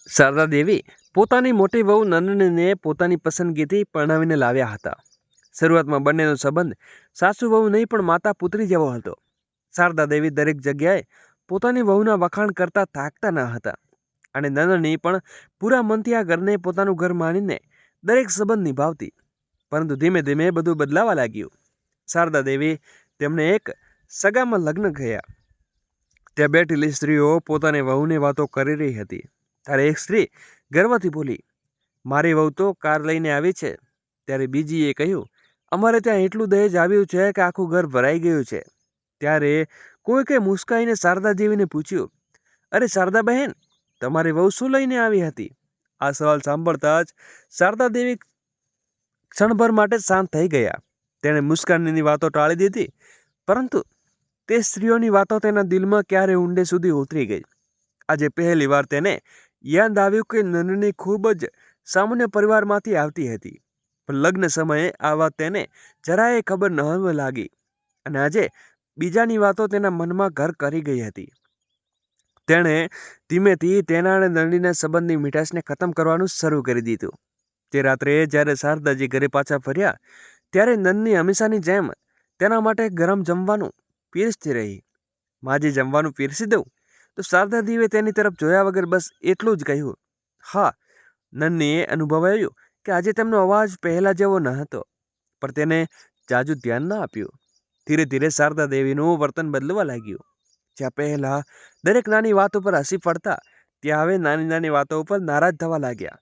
શારદા દેવી પોતાની મોટી વહુ નંદનીને પોતાની પસંદગીથી પરણાવીને લાવ્યા હતા. શરૂઆતમાં બંનેનો સંબંધ સાસુ વહુ નહીં પણ માતા પુત્રી જેવો હતો. શારદા દેવી દરેક જગ્યાએ પોતાની વહુના વખાણ કરતા થાકતા ન હતા અને નંદની પણ પૂરા મનથી આ ઘરને પોતાનું ઘર માનીને દરેક સંબંધ નિભાવતી. પરંતુ ધીમે ધીમે બધું બદલાવા લાગ્યું. શારદા દેવી તેમને એક સગામાં લગ્ન ગયા. ત્યાં બેઠેલી સ્ત્રીઓ પોતાની વહુની વાતો કરી રહી હતી ત્યારે એક સ્ત્રી ગર્વથી બોલી, મારી વહુ તો કાર લઈને આવી છે. ત્યારે બીજીએ કહ્યું, અમારે ત્યાં એટલું દહેજ આવ્યું છે કે આખું ઘર ભરાઈ ગયું છે. ત્યારે કોઈકે મુસ્કાઈને શારદા દેવીને પૂછ્યું, અરે શારદા બહેન, તમારી વહુ શું લઈને આવી હતી? આ સવાલ સાંભળતા જ શારદા દેવી ક્ષણભર માટે શાંત થઈ ગયા. તેણે મુસ્કાનની વાતો ટાળી દીધી, પરંતુ તે સ્ત્રીઓની વાતો તેના દિલમાં ક્યારે ઊંડે સુધી ઉતરી ગઈ. આજે પહેલી વાર તેને યાદ આવ્યું કે નંદની ખૂબ જ સામાન્ય પરિવારમાંથી આવતી હતી, પણ લગ્ન સમયે આ વાત તેને જરાય ખબર ન લાગી અને આજે બીજાની વાતો તેના મનમાં ઘર કરી ગઈ હતી. તેણે ધીમેથી તેના અને નંદનીના સંબંધની મીઠાશને ખતમ કરવાનું શરૂ કરી દીધું. તે રાત્રે જ્યારે શારદાજી ઘરે પાછા ફર્યા ત્યારે નંદની હંમેશાની જેમ તેના માટે ગરમ જમવાનું પીરસતી રહી. માજી જમવાનું પીરસી દઉં? તો શારદા દેવીએ તેની તરફ જોયા વગર બસ એટલું જ કહ્યું. હા. નંદનીએ અનુભવાયું કે આજે તેમનો અવાજ પહેલા જેવો ન હતો, પણ તેને જાજુ ધ્યાન ન આપ્યું. ધીરે ધીરે શારદા દેવીનું વર્તન બદલવા લાગ્યું. જ્યાં પહેલા દરેક નાની વાત ઉપર હસી પડતા, ત્યાં હવે નાની નાની વાતો ઉપર નારાજ થવા લાગ્યા.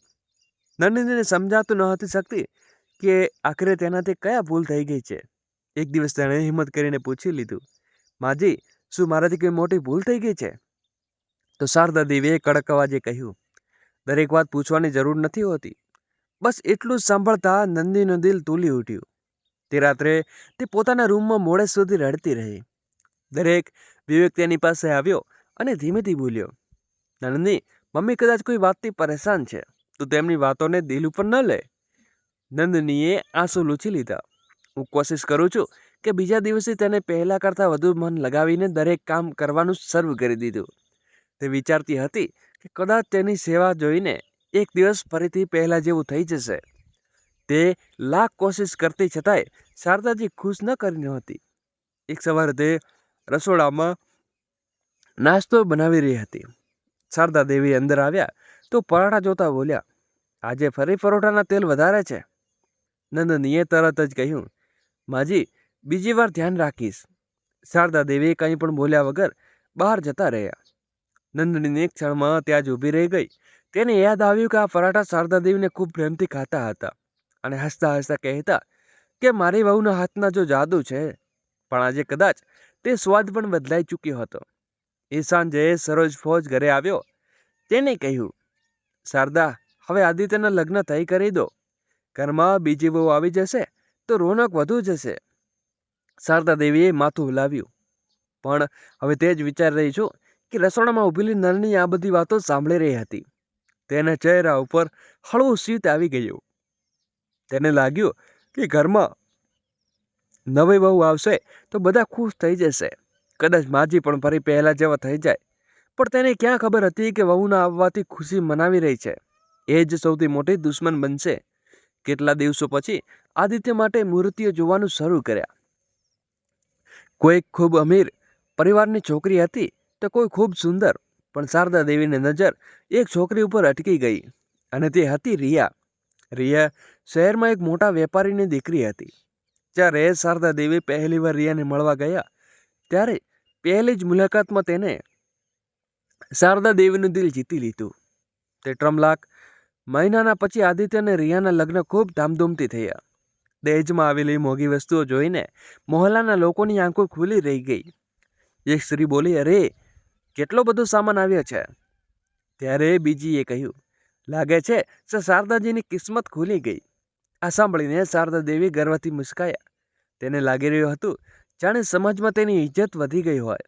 નંદનીને સમજાતું ન હતી શકતી કે આખરે તેનાથી કયા ભૂલ થઈ ગઈ છે. એક દિવસ તેણે હિંમત કરીને પૂછી લીધું, માજી, શું મારાથી કોઈ મોટી ભૂલ થઈ ગઈ છે? તો શારદા દેવીએ કડક અવાજે કહ્યું, દરેક વાત પૂછવાની જરૂર નથી હોતી. બસ એટલું જ સાંભળતા નંદનીનું દિલ તૂલી ઉઠ્યું. તે રાત્રે તે પોતાના રૂમમાં મોડે સુધી રડતી રહી. દરેક વિવેક તેની પાસે આવ્યો અને ધીમેથી બોલ્યો, નંદની, મમ્મી કદાચ કોઈ વાતથી પરેશાન છે તો તેમની વાતોને દિલ ઉપર ન લે. નંદનીએ આંસુ લૂછી લીધા. હું કોશિશ કરું છું કે બીજા દિવસે તેને પહેલા કરતાં વધુ મન લગાવીને દરેક કામ કરવાનું શરૂ કરી દીધું. તે વિચારતી હતી કે કદાચ તેની સેવા જોઈને એક દિવસ ફરીથી પહેલા જેવું થઈ જશે. તે લાખ કોશિશ કરતી છતાંય શારદાજી ખુશ ન કરી નહોતી. એક સવારે તે રસોડામાં નાસ્તો બનાવી રહી હતી. શારદા દેવી અંદર આવ્યા તો પરાઠા જોતા બોલ્યા, આજે ફરી પરોઠાના તેલ વધારે છે. નંદનીએ તરત જ કહ્યું, માજી, બીજી વાર ધ્યાન રાખીશ. શારદા દેવી કંઈ પણ બોલ્યા વગર બહાર જતા રહ્યા. નંદનીની ક્ષણમાં ત્યાં જ ઊભી રહી ગઈ. તેને યાદ આવ્યું કે આ પરાઠા શારદા દેવીને ખૂબ પ્રેમથી ખાતા હતા અને હસતા હસતા કહેતા કે મારી વહુના હાથના જો જાદુ છે. પણ આજે કદાચ તે સ્વાદ પણ બદલાઈ ચૂક્યો હતો. એ સાંજે સરોજ ફોજ ઘરે આવ્યો. તેને કહ્યું, શારદા, હવે આદિત્યના લગ્ન તય કરી દો. ઘરમાં બીજી વહુ આવી જશે તો રોનક વધુ જશે. શારદા દેવીએ માથું હલાવ્યું. પણ હવે તે જ વિચારી રહી છું કે રસોડામાં ઊભેલી નળની આ બધી વાતો સાંભળી રહી હતી. તેના ચહેરા ઉપર હળવું શીત આવી ગયું. તેને લાગ્યું કે ઘરમાં નવી વહુ આવશે તો બધા ખુશ થઈ જશે. કદાચ માજી પણ ફરી પહેલા જેવા થઈ જાય. પણ તેને ક્યાં ખબર હતી કે વહુના આવવાથી ખુશી મનાવી રહી છે એ જ સૌથી મોટી દુશ્મન બનશે. કેટલા દિવસો પછી આદિત્ય માટે મૂર્તિઓ જોવાનું શરૂ કર્યા. કોઈક ખૂબ અમીર પરિવારની છોકરી હતી તો કોઈ ખૂબ સુંદર. પણ શારદા દેવીની નજર એક છોકરી ઉપર અટકી ગઈ અને તે હતી રિયા. રિયા શહેરમાં એક મોટા વેપારીની દીકરી હતી. જ્યારે શારદા દેવી પહેલી વાર રિયાને મળવા ગયા ત્યારે પહેલી જ મુલાકાતમાં તેને શારદા દેવીનું દિલ જીતી લીધું. તે 3 લાખ મહિનાના પછી આદિત્ય અને રિયાના લગ્ન ખૂબ ધામધૂમથી થયા. દહેજમાં આવેલી મોંઘી વસ્તુઓ જોઈને મોહલ્લાના લોકોની આંખો ખુલી રહી ગઈ. એક સ્ત્રી બોલી, અરે, કેટલો બધો સામાન આવ્યો છે. ત્યારે બીજીએ કહ્યું, લાગે છે કે શારદાજીની કિસ્મત ખુલી ગઈ. આ સાંભળીને શારદા દેવી ગર્વથી મુસ્કાયા. તેને લાગી રહ્યું હતું જાણે સમાજમાં તેની ઇજ્જત વધી ગઈ હોય.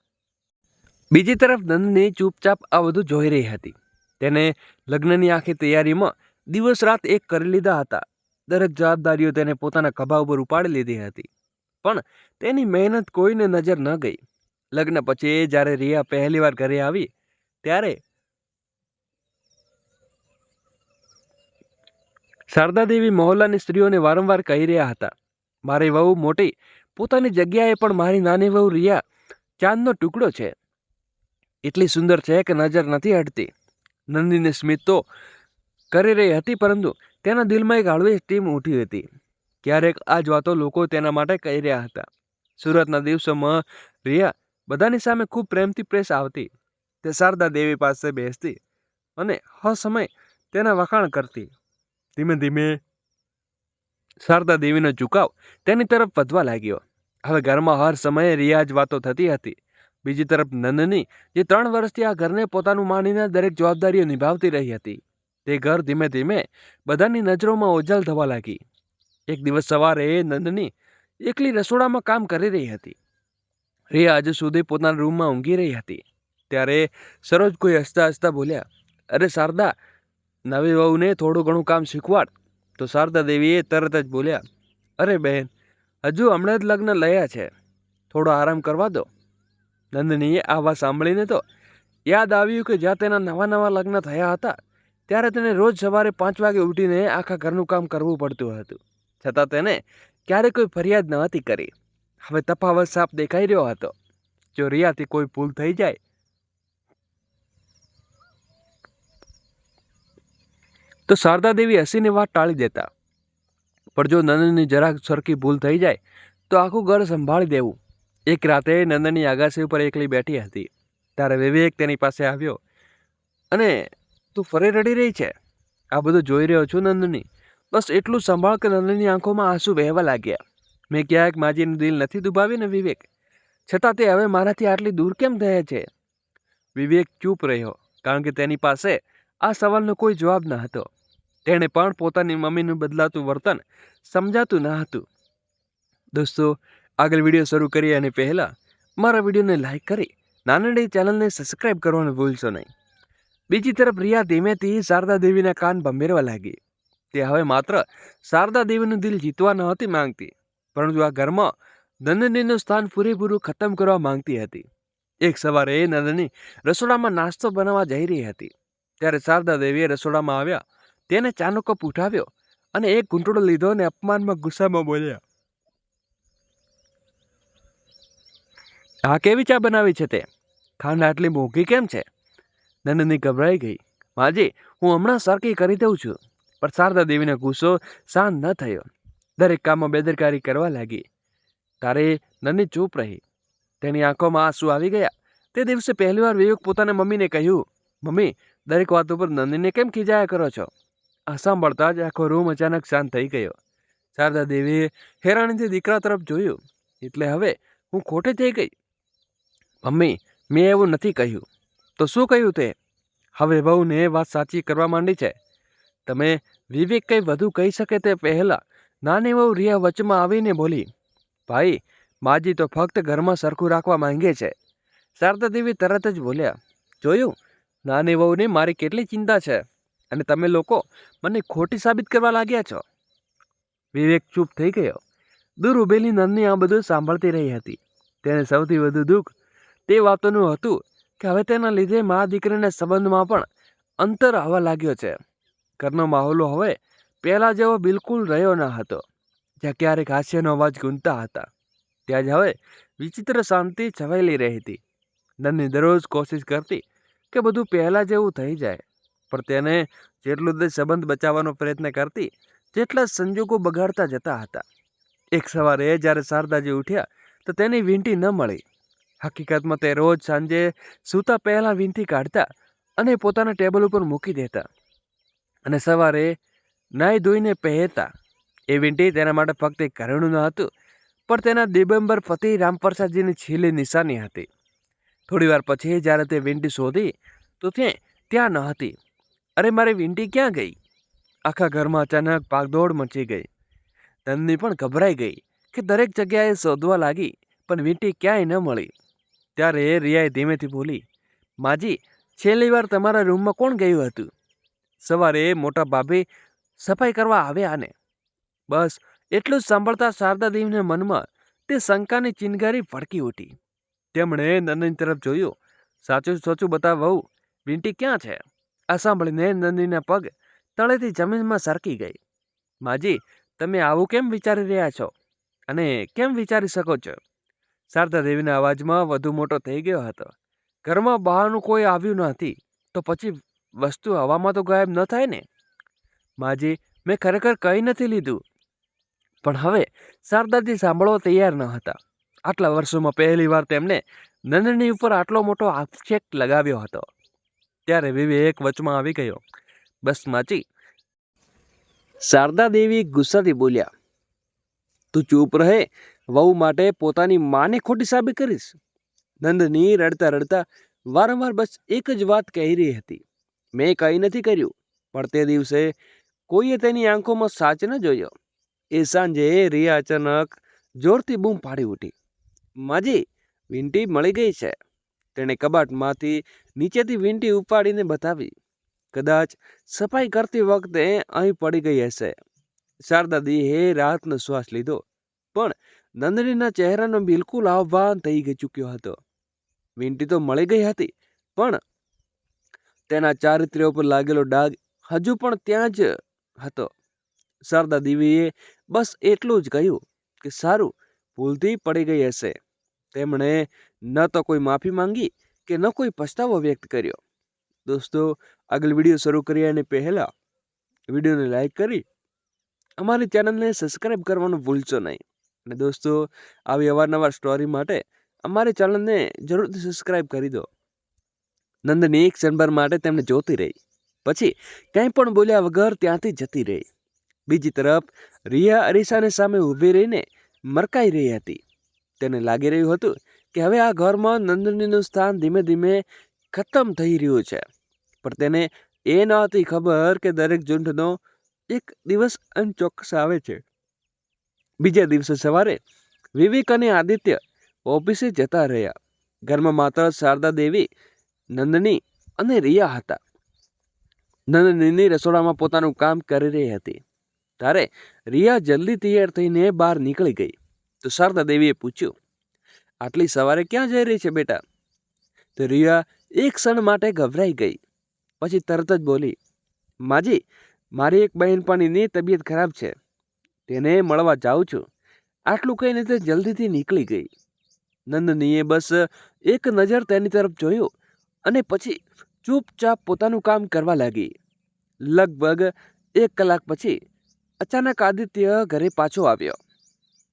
બીજી તરફ નંદની ચૂપચાપ આ બધું જોઈ રહી હતી. તેને લગ્નની આખી તૈયારીમાં દિવસ રાત એક કરી લીધા હતા. દરેક જવાબદારીઓ તેને પોતાના ખભા ઉપર ઉપાડી લીધી હતી. પણ તેની મહેનત કોઈને નજર ન ગઈ. લગ્ન પછી જ્યારે રિયા પહેલી વાર ઘરે આવી ત્યારે શારદા દેવી મહોલ્લાની સ્ત્રીઓને વારંવાર કહી રહ્યા હતા, મારી વહુ મોટી પોતાની જગ્યાએ પણ મારી નાની વહુ રિયા ચાંદનો ટુકડો છે, એટલી સુંદર છે કે નજર નથી હટતી. નંદિની સ્મિત તો કરી રહી હતી, પરંતુ તેના દિલમાં એક હળવી ટીમ ઉઠી હતી. ક્યારેક આ જ વાતો લોકો તેના માટે કહી રહ્યા હતા. સુરતના દિવસોમાં રિયા બધાની સામે ખૂબ પ્રેમથી પેશ આવતી. તે શારદા દેવી પાસે બેસતી અને હર સમય તેના વખાણ કરતી. ધીમે ધીમે શારદા દેવીનો ઝુકાવ તેની તરફ વધવા લાગ્યો. હવે ઘરમાં હર સમયે રિયા જ વાતો થતી હતી. બીજી તરફ નંદની, જે 3 વર્ષથી આ ઘરને પોતાનું માનીને દરેક જવાબદારીઓ નિભાવતી રહી હતી, તે ઘર ધીમે ધીમે બધાની નજરોમાં ઓझલ થવા લાગી. એક દિવસ સવારે નંદની એકલી રસોડામાં કામ કરી રહી હતી. રિયા હજુ સુધી પોતાના રૂમમાં ઊંઘી રહી હતી. ત્યારે સરોજ કોઈ હસતા હસતા બોલ્યા, અરે શારદા, નવી વહુને થોડું ઘણું કામ શીખવાડ. તો શારદા દેવીએ તરત જ બોલ્યા, અરે બહેન, હજુ હમણાં જ લગ્ન લયા છે, થોડો આરામ કરવા દો. નંદનીએ આ વાત સાંભળીને તો યાદ આવ્યું કે જ્યાં તેના નવા નવા લગ્ન થયા હતા ત્યારે તેને રોજ સવારે 5 વાગે ઉઠીને આખા ઘરનું કામ કરવું પડતું હતું. છતાં તેને ક્યારે કોઈ ફરિયાદ ન હતી કરી. હવે તફાવત સાફ દેખાઈ રહ્યો હતો. જો રિયાથી કોઈ ભૂલ થઈ જાય તો શારદા દેવી હસીને વાત ટાળી દેતા, પણ જો નંદનની જરાક સરખી ભૂલ થઈ જાય તો આખું ઘર સંભાળી દેવું. એક રાતે નંદની આગાસી ઉપર એકલી બેઠી હતી. ત્યારે વિવેક તેની પાસે આવ્યો અને તું ફરી રડી રહી છે? આ બધું જોઈ રહ્યો છું નંદની, બસ એટલું સંભાળ કે નંદનીની આંખોમાં આંસુ વહેવા લાગ્યા. મેં ક્યાંક માજીનું દિલ નથી દુભાવ્યું ને વિવેક, છતાં તે હવે મારાથી આટલી દૂર કેમ થયા છે? વિવેક ચૂપ રહ્યો, કારણ કે તેની પાસે આ સવાલનો કોઈ જવાબ ન હતો. તેણે પણ પોતાની મમ્મીનું બદલાતું વર્તન સમજાતું ન હતું. દોસ્તો, આગળ વિડીયો શરૂ કરીએ અને પહેલાં મારા વિડીયોને લાઈક કરી નાનડી ચેનલને સબસ્ક્રાઈબ કરવાનું ભૂલશો નહીં. બીજી તરફ રિયા ધીમેથી શારદા દેવીના કાન ભંભેરવા લાગી. તે હવે માત્ર શારદા દેવીનું દિલ જીતવા નહોતી માંગતી, પરંતુ આ ઘરમાં નંદનીનું સ્થાન પૂરેપૂરું ખતમ કરવા માંગતી હતી. એક સવારે નંદની રસોડામાં નાસ્તો બનાવવા જઈ રહી હતી. ત્યારે શારદા દેવીએ રસોડામાં આવ્યા, તેને ચાનો કપ ઉઠાવ્યો અને એક ઘૂંટડો લીધો અને અપમાનમાં ગુસ્સામાં બોલ્યા, આ કેવી ચા બનાવી છે તે? ખાંડ આટલી મોંઘી કેમ છે? નંદની ગભરાઈ ગઈ. માજી, હું હમણાં સરખી કરી દઉં છું. પણ શારદા દેવીનો ગુસ્સો શાંત ન થયો. દરેક કામમાં બેદરકારી કરવા લાગી. તારે નંદની ચૂપ રહી. તેની આંખોમાં આંસુ આવી ગયા. તે દિવસે પહેલીવાર વિવેક પોતાના મમ્મીને કહ્યું, મમ્મી, દરેક વાત ઉપર નંદનીને કેમ ખીજાયા કરો છો? આ સાંભળતા જ આખો રૂમ અચાનક શાંત થઈ ગયો. શારદા દેવીએ હેરાનીથી દીકરા તરફ જોયું. એટલે હવે હું ખોટી થઈ ગઈ? મમ્મી, મેં એવું નથી કહ્યું. તો શું કહ્યું તે? હવે વહુને વાત સાચી કરવા માંડી છે. તમે વિવેક કંઈ વધુ કહી શકે તે પહેલા નાની વહુ રિયા વચમાં આવીને બોલી, ભાઈ, માજી તો ફક્ત ઘરમાં સરખું રાખવા માંગે છે. શારદા દેવી તરત જ બોલ્યા, જોયું, નાની વહુને મારી કેટલી ચિંતા છે અને તમે લોકો મને ખોટી સાબિત કરવા લાગ્યા છો. વિવેક ચૂપ થઈ ગયો. દૂર ઉભેલી નંદની આ બધું સાંભળતી રહી હતી. તેને સૌથી વધુ દુઃખ તે વાતોનું હતું કે હવે તેના લીધે મા દીકરીના સંબંધમાં પણ અંતર આવવા લાગ્યો છે. ઘરનો માહોલ હવે પહેલા જેવો બિલકુલ રહ્યો ન હતો. જ્યાં ક્યારેક હાસ્યનો અવાજ ગૂંજતા હતા, ત્યાં જ હવે વિચિત્ર શાંતિ છવાયેલી રહી હતી. નંદની દરરોજ કોશિશ કરતી કે બધું પહેલા જેવું થઈ જાય, પણ તેને જેટલું તે સંબંધ બચાવવાનો પ્રયત્ન કરતી, જેટલા સંજોગો બગાડતા જતા હતા. એક સવારે જ્યારે શારદાજી ઉઠ્યા તો તેની વીંટી ન મળી. હકીકતમાં તે રોજ સાંજે સૂતા પહેલા વીંટી કાઢતા અને પોતાના ટેબલ ઉપર મૂકી દેતા અને સવારે નાહી ધોઈને પહેરતા. એ વીંટી તેના માટે ફક્ત એક ઘરેણું ન હતું, પણ તેના દિગંબર પતિ રામપ્રસાદજીની છેલ્લી નિશાની હતી. થોડી વાર પછી જ્યારે તે વીંટી શોધી તો ત્યાં ન હતી. અરે, મારી વીંટી ક્યાં ગઈ? આખા ઘરમાં અચાનક ભાગદોડ મચી ગઈ. નંદની પણ ગભરાઈ ગઈ કે દરેક જગ્યાએ શોધવા લાગી, પણ વીંટી ક્યાંય ન મળી. ત્યારે રિયાએ ધીમેથી બોલી, માજી, છેલ્લી વાર તમારા રૂમમાં કોણ ગયું હતું? સવારે મોટા ભાભી સફાઈ કરવા આવ્યા ને. બસ એટલું જ સાંભળતા શારદા દેવીના મનમાં તે શંકાની ચિનગારી ભડકી ઉઠી. તેમણે નંદની તરફ જોયું. સાચું સાચું બતાવ વહુ, વીંટી ક્યાં છે? આ સાંભળીને નંદનીના પગ તળેથી જમીનમાં સરકી ગઈ. માજી, તમે આવું કેમ વિચારી રહ્યા છો અને કેમ વિચારી શકો છો? શારદા દેવીના અવાજમાં વધુ મોટો થઈ ગયો હતો. ઘરમાં બહારનું કોઈ આવ્યું નથી તો પછી વસ્તુ હવામાં તો ગાયબ ન થાય ને. માજી, મેં ખરેખર કંઈ નથી લીધું. પણ હવે શારદાજી સાંભળવા તૈયાર ન હતા. આટલા વર્ષોમાં પહેલી વાર તેમણે નંદની ઉપર આટલો મોટો આક્ષેપ લગાવ્યો હતો. ત્યારે વિવેક વચમાં આવી ગયો. બસ માજી. શારદા દેવી ગુસ્સાથી બોલ્યા, તું ચૂપ રહે. વહુ માટે પોતાની માને ખોટી સાબિત કરીશ. નંદની રડતા રડતા વારંવાર બસ એક જ વાત કહી રહી હતી, મેં કંઈ નથી કર્યું. પણ તે દિવસે કોઈએ તેની આંખોમાં સાચ ન જોયો. એ સાંજે રિયા અચાનક જોરથી બૂમ પાડી ઉઠી, માજી, વીંટી મળી ગઈ છે. તેણે કબાટમાંથી નીચેથી વીંટી ઉપાડીને બતાવી. કદાચ સફાઈ કરતી વખતે અહીં પડી ગઈ હશે. શારદાદીએ રાહતનો શ્વાસ લીધો. પણ નંદનીના ચહેરાનો બિલકુલ આહ્વાન થઈ ચૂક્યો હતો. વીંટી તો મળી ગઈ હતી, પણ તેના ચારિત્ર્ય ઉપર લાગેલો ડાઘ હજુ પણ ત્યાં જ હતો. શારદા દેવીએ બસ એટલું જ કહ્યું કે સારું, ભૂલથી પડી ગઈ હશે. તેમણે ન તો કોઈ માફી માંગી કે ન કોઈ પછતાવો વ્યક્ત કર્યો. દોસ્તો, આગળ વિડીયો શરૂ કર્યા અને પહેલા વિડીયોને લાઈક કરી અમારી ચેનલને સબસ્ક્રાઈબ કરવાનું ભૂલશો નહીં. અને દોસ્તો, આવી અવારનવાર સ્ટોરી માટે અમારી ચેનલને જરૂરથી સબસ્ક્રાઈબ કરી દો. નંદની એક ક્ષણભર માટે તેમને જોતી રહી, પછી કંઈ પણ બોલ્યા વગર ત્યાંથી જતી રહી. બીજી તરફ રિયા અરીસાની સામે ઊભી રહીને મરકાઈ રહી હતી. તેને લાગી રહ્યું હતું કે હવે આ ઘરમાં નંદનીનું સ્થાન ધીમે ધીમે ખતમ થઈ રહ્યું છે. પણ તેને એ નહોતી ખબર કે દરેક ઝૂંઠનો એક દિવસ અનચોક્કસ આવે છે. બીજા દિવસે સવારે વિવેક અને આદિત્ય ઓફિસે જતા રહ્યા. ઘરમાં માત્ર શારદા દેવી, નંદની અને રિયા હતા. નંદનીની રસોડામાં પોતાનું કામ કરી રહી હતી. ત્યારે રિયા જલ્દી તૈયાર થઈને બહાર નીકળી ગઈ. તો શારદા દેવીએ પૂછ્યું, આટલી સવારે ક્યાં જઈ રહી છે બેટા? તો રિયા એક ક્ષણ માટે ગભરાઈ ગઈ. પછી તરત જ બોલી, માજી, મારી એક બહેનપણીની તબિયત ખરાબ છે, તેને મળવા જાઉં છું. આટલું કહીને તે જલ્દીથી નીકળી ગઈ. નંદનીએ બસ એક નજર તેની તરફ જોયું અને પછી ચૂપચાપ પોતાનું કામ કરવા લાગી. લગભગ 1 કલાક પછી અચાનક આદિત્ય ઘરે પાછો આવ્યો.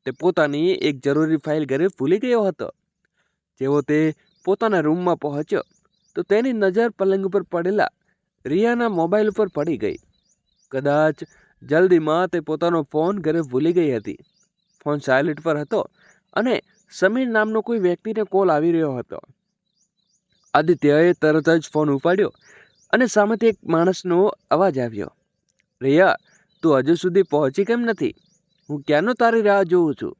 તે પોતાની એક જરૂરી ફાઇલ ઘરે ભૂલી ગયો હતો. જેવો તે પોતાના રૂમમાં પહોંચ્યો તો તેની નજર પલંગ ઉપર પડેલા રિયાના મોબાઈલ ઉપર પડી ગઈ. કદાચ જલ્દીમાં તે પોતાનો ફોન ઘરે ભૂલી ગઈ હતી. ફોન સાયલેન્ટ પર હતો અને સમીર નામનો કોઈ વ્યક્તિને કોલ આવી રહ્યો હતો. આદિત્યએ તરત જ ફોન ઉપાડ્યો અને સામેથી એક માણસનો અવાજ આવ્યો, રિયા, તું હજુ સુધી પહોંચી કેમ નથી? હું ક્યાંનો તારી રાહ જોઉં છું.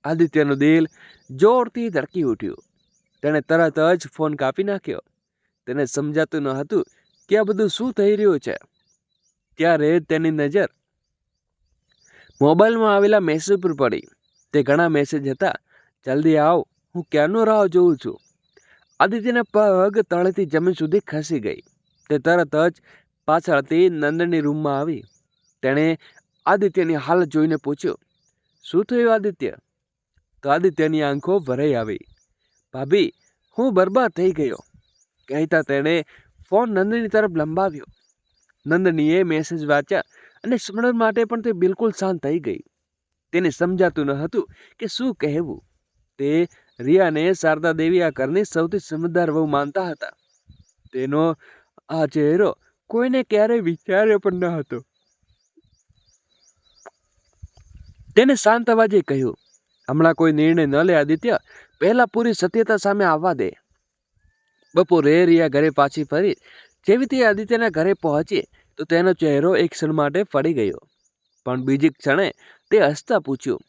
આદિત્યનું દિલ જોરથી ધડકી ઉઠ્યું. તેણે તરત જ ફોન કાપી નાખ્યો. તેને સમજાતું ન હતું કે આ બધું શું થઈ રહ્યું છે. ત્યારે તેની નજર મોબાઈલમાં આવેલા મેસેજ પર પડી. તે ઘણા મેસેજ હતા. જલ્દી આવ, હું ક્યાંનો રાહ જોઉં છું. આદિત્યના પગ તળેથી જમીન સુધી ખસી ગઈ. તે તરત જ પાછળથી નંદનની રૂમમાં આવી. તેણે આદિત્યની હાલત જોઈને પૂછ્યું, શું થયું આદિત્ય? તો આદિત્યની આંખો ભરાઈ આવી. ભાભી, હું બરબાદ થઈ ગયો, કહેતા તેણે ફોન નંદની તરફ લંબાવ્યો. નંદનીએ મેસેજ વાંચ્યા અને ક્ષણ માટે પણ તે બિલકુલ શાંત થઈ ગઈ. તેને સમજાતું ન હતું કે શું કહેવું. તે રિયાને શારદા દેવી આ ઘરની સૌથી સમજદાર વહુ માનતા હતા. તેનો આ ચહેરો કોઈને ક્યારેય વિચાર્યો પણ ન હતો. તેને શાંત અવાજે કહ્યું, હમણાં કોઈ નિર્ણય ન લે આદિત્ય, પહેલા પૂરી સત્યતા સામે આવવા દે. બપોરે રિયા ઘરે પાછી ફરી. જેવી તે આદિત્યના ઘરે પહોંચી તો તેનો ચહેરો એક ક્ષણ માટે ફરી ગયો. પણ બીજી ક્ષણે તે હસતા પૂછ્યું,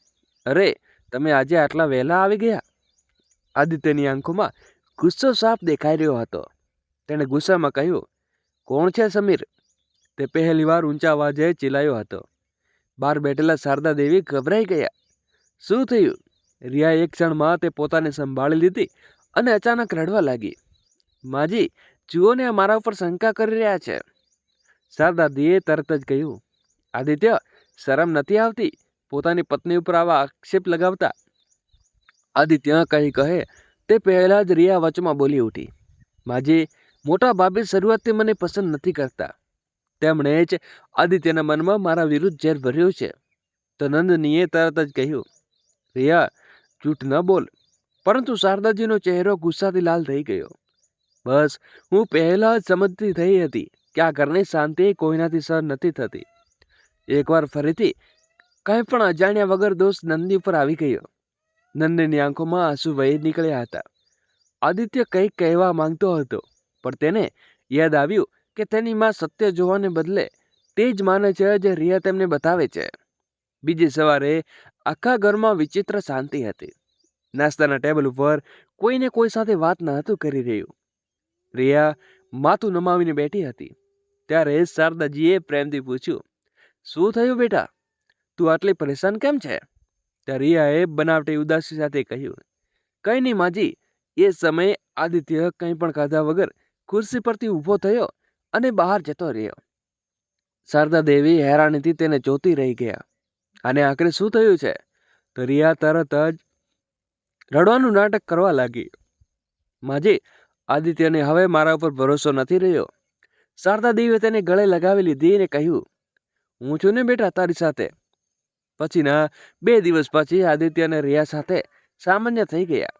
અરે, તમે આજે આટલા વહેલા આવી ગયા? આદિત્યની આંખોમાં ગુસ્સો સાફ દેખાઈ રહ્યો હતો. તેણે ગુસ્સામાં કહ્યું, કોણ છે સમીર? તે પહેલીવાર ઊંચા અવાજે ચિલ્લાયો હતો. બહાર બેઠેલા શારદા દેવી ગભરાઈ ગયા. શું થયું? રિયાએ એક ક્ષણમાં તે પોતાને સંભાળી લીધી અને અચાનક રડવા લાગી. માજી, જુઓ ને, મારા ઉપર શંકા કરી રહ્યા છે. શારદાદીએ તરત જ કહ્યું, આદિત્ય, શરમ નથી આવતી પોતાની પત્ની ઉપર આવા આક્ષેપ લગાવતા? આદિત્ય કંઈ કહે તે પહેલા જ રિયા વચમાં બોલી ઉઠી. માજી, મોટા ભાભી શરૂઆતથી મને પસંદ નથી કરતા. તેમણે જ આદિત્યના મનમાં મારા વિરુદ્ધ ઝેર ભર્યું છે. તો નંદનીએ તરત જ કહ્યું, રિયા, જૂઠ ન બોલ. પરંતુ શારદાજીનો ચહેરો ગુસ્સાથી લાલ થઈ ગયો. બસ, હું પહેલા જ સમજતી થઈ હતી કે આ ઘરની શાંતિ કોઈનાથી સહન નથી થતી. એકવાર ફરીથી કંઈ પણ અજાણ્યા વગર દોષ નંદની ઉપર આવી ગયો. નંદનીની આંખોમાં આંસુ વહી નીકળ્યા હતા. આદિત્ય કંઈક કહેવા માંગતો હતો, પણ તેને યાદ આવ્યું કે તેની માં સત્ય જોવાને બદલે તે જ માને છે જે રિયા તેમને બતાવે છે. બીજી સવારે આખા ઘરમાં વિચિત્ર શાંતિ હતી. નાસ્તાના ટેબલ ઉપર કોઈને કોઈ સાથે વાત ન હતું કરી રહ્યું. રિયા માથું નમાવીને બેઠી હતી. ત્યારે શારદાજીએ પ્રેમથી પૂછ્યું, શું થયું બેટા? તું આટલી પરેશાન કેમ છે? ત્યારે રિયાએ બનાવટી ઉદાસી સાથે કહ્યું, કંઈ નહીં માજી. એ સમયે આદિત્ય કંઈ પણ ખાધા વગર ખુરશી પરથી ઊભો થયો અને બહાર જતો રહ્યો. શારદા દેવી હેરાનીથી તેને જોતી રહી ગયા. અને આખરે શું થયું છે? તો રિયા તરત જ રડવાનું નાટક કરવા લાગી. માજી, આદિત્યને હવે મારા ઉપર ભરોસો નથી રહ્યો. શારદા દેવીએ તેને ગળે લગાવી લીધી અને કહ્યું, હું છું ને બેટા તારી સાથે. પછીના 2 દિવસ પછી આદિત્ય અને રિયા સાથે સામાન્ય થઈ ગયા.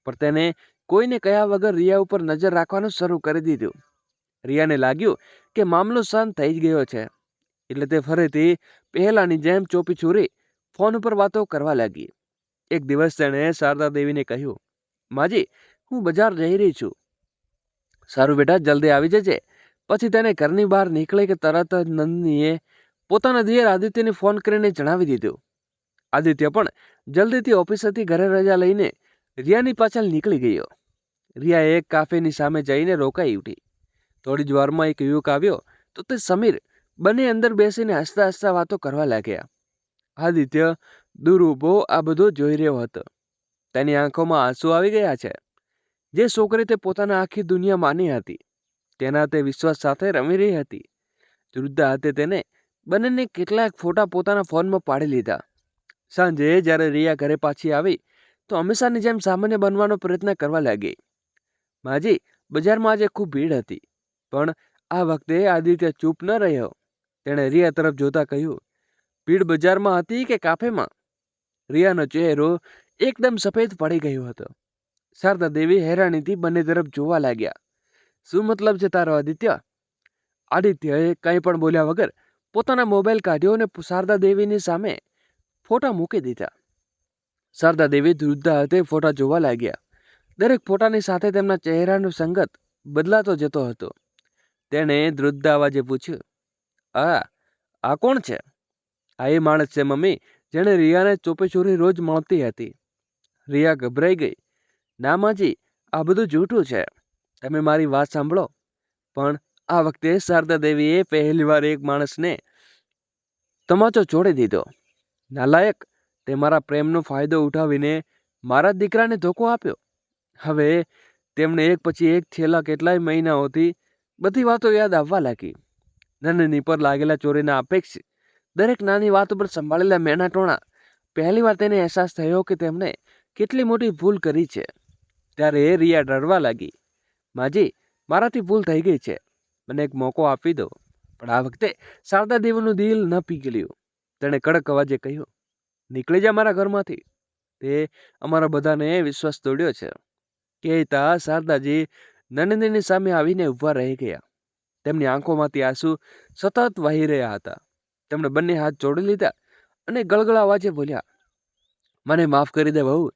પણ તેને કોઈને કહ્યા વગર રિયા ઉપર નજર રાખવાનું શરૂ કરી દીધું. રિયાને લાગ્યું કે મામલો શાંત થઈ ગયો છે, એટલે તે ફરીથી પહેલાની જેમ ચોપી છોરી ફોન ઉપર વાતો કરવા લાગી. એક દિવસ તેણે શારદા દેવીને કહ્યું, માજી, હું બજાર જઈ રહી છું. સારું બેટા, જલ્દી આવી જજે. પછી તેને ઘરની બહાર નીકળે કે તરત જ નંદનીએ પોતાના દિયર આદિત્યને ફોન કરીને જણાવી દીધું. આદિત્ય પણ જલ્દીથી ઓફિસેથી ઘરે રજા લઈને રિયાની પાછળ નીકળી ગયો. રિયા એક કાફેની સામે જઈને રોકાઈ ઉઠી. થોડી જ વારમાં એક યુવક આવ્યો તો તે સમીર. બંને અંદર બેસીને હસતા હસતા વાતો કરવા લાગ્યા. આદિત્ય દૂર ઊભો આ બધું જોઈ રહ્યો હતો. તેની આંખોમાં આંસુ આવી ગયા છે. જે છોકરી તે પોતાના આખી દુનિયા માની હતી, તેના તે વિશ્વાસ સાથે રમી રહી હતી. વૃદ્ધા હાથે તેને બંનેને કેટલાક ફોટા પોતાના ફોનમાં પાડી લીધા. સાંજે જ્યારે રિયા ઘરે પાછી આવી તો હંમેશાની જેમ સામાન્ય બનવાનો પ્રયત્ન કરવા લાગી. માજી, બજારમાં આજે ખૂબ ભીડ હતી, પણ આ વખતે આદિત્ય ચૂપ ન રહ્યો. તેણે રિયા તરફ જોતા કહ્યું, ભીડ બજારમાં હતી કે કાફેમાં? રિયાનો ચહેરો એકદમ સફેદ પડી ગયો હતો. શારદા દેવી હેરાનીથી બંને તરફ જોવા લાગ્યા. શું મતલબ છે તારો આદિત્ય? આદિત્યએ કંઈ પણ બોલ્યા વગર પોતાના મોબાઈલ કાઢ્યો અને શારદા દેવીની સામે ફોટા મૂકી દીધા. શારદા દેવી વૃદ્ધા હાથે ફોટા જોવા લાગ્યા. દરેક ફોટાની સાથે તેમના ચહેરાનો સંગત બદલાતો જતો હતો. તેણે વૃદ્ધ અવાજે પૂછ્યું, આ કોણ છે? આ એ માણસ છે મમ્મી, જેણે રિયાને ચોપે ચોરી રોજ મળતી હતી. રિયા ગભરાઈ ગઈ. ના માજી, આ બધું જૂઠું છે. તમે મારી વાત સાંભળો. પણ આ વખતે શારદા દેવીએ પહેલીવાર એક માણસને તમાચો છોડી દીધો. નાલાયક, તે મારા પ્રેમનો ફાયદો ઉઠાવીને મારા દીકરાને ધોકો આપ્યો. હવે તેમને એક પછી એક છેલ્લા કેટલાય મહિનાઓથી બધી વાતો યાદ આવવા લાગી. નંદની પર લાગેલા ચોરીના અપેક્ષ દરેક નાની વાત પર સંભાળેલા મેના ટોણા. પહેલીવાર તેને અહેસાસ થયો કે તેમણે કેટલી મોટી ભૂલ કરી છે. ત્યારે રિયા ડરવા લાગી. માજી, મારાથી ભૂલ થઈ ગઈ છે, મને એક મોકો આપી દો. પણ આ વખતે શારદા દેવીનું દિલ ન પીગળ્યું. તેણે કડક અવાજે કહ્યું, નીકળી જા મારા ઘરમાંથી. તે અમારા બધાને વિશ્વાસ તોડ્યો છે. કહેતા શારદાજી નંદનીની સામે આવીને ઊભા રહી ગયા. તેમની આંખોમાંથી આંસુ સતત વહી રહ્યા હતા. તેમણે બંને હાથ જોડી લીધા અને ગળગળા અવાજે બોલ્યા, મને માફ કરી દે બહુ.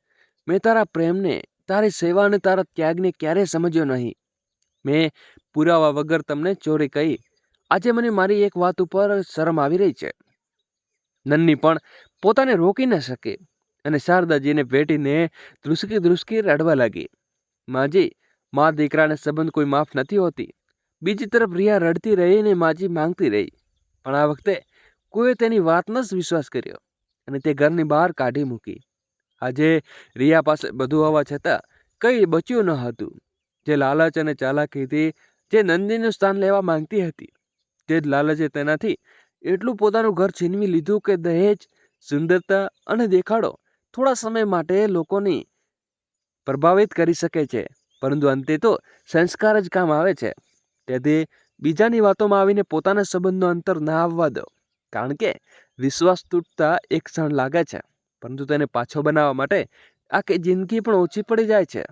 મેં તારા પ્રેમને, તારી સેવા અને તારા ત્યાગને ક્યારેય સમજ્યો નહીં. મેં પુરાવા વગર તમને ચોરી કહી. આજે મને મારી એક વાત ઉપર શરમ આવી રહી છે. નન્ની પણ પોતાને રોકી ન શકે અને શારદાજીને ભેટીને ધ્રુસકી રડવા લાગી. માજી, મા દીકરાને સંબંધ કોઈ માફ નથી હોતી. બીજી તરફ રિયા રડતી રહી અને માજી માંગતી રહી. પણ આ વખતે કોઈએ તેની વાતનો જ વિશ્વાસ કર્યો અને તે ઘરની બહાર કાઢી મૂકી. આજે રિયા પાસે બધું હોવા છતાં કંઈ બચ્યું ન હતું. જે લાલચ અને ચાલાકીથી જે નંદીનું સ્થાન લેવા માંગતી હતી, તે જ લાલચે તેનાથી એટલું પોતાનું ઘર છીનવી લીધું કે દહેજ, સુંદરતા અને દેખાડો થોડા સમય માટે લોકોની પ્રભાવિત કરી શકે છે, પરંતુ અંતે તો સંસ્કાર જ કામ આવે છે. તેથી બીજાની વાતોમાં આવીને પોતાના સંબંધનો અંતર ના આવવા દો, કારણ કે વિશ્વાસ તૂટતા એક ક્ષણ લાગે છે, પરંતુ તેને પાછો બનાવવા માટે આખી જિંદગી પણ ઓછી પડી જાય છે.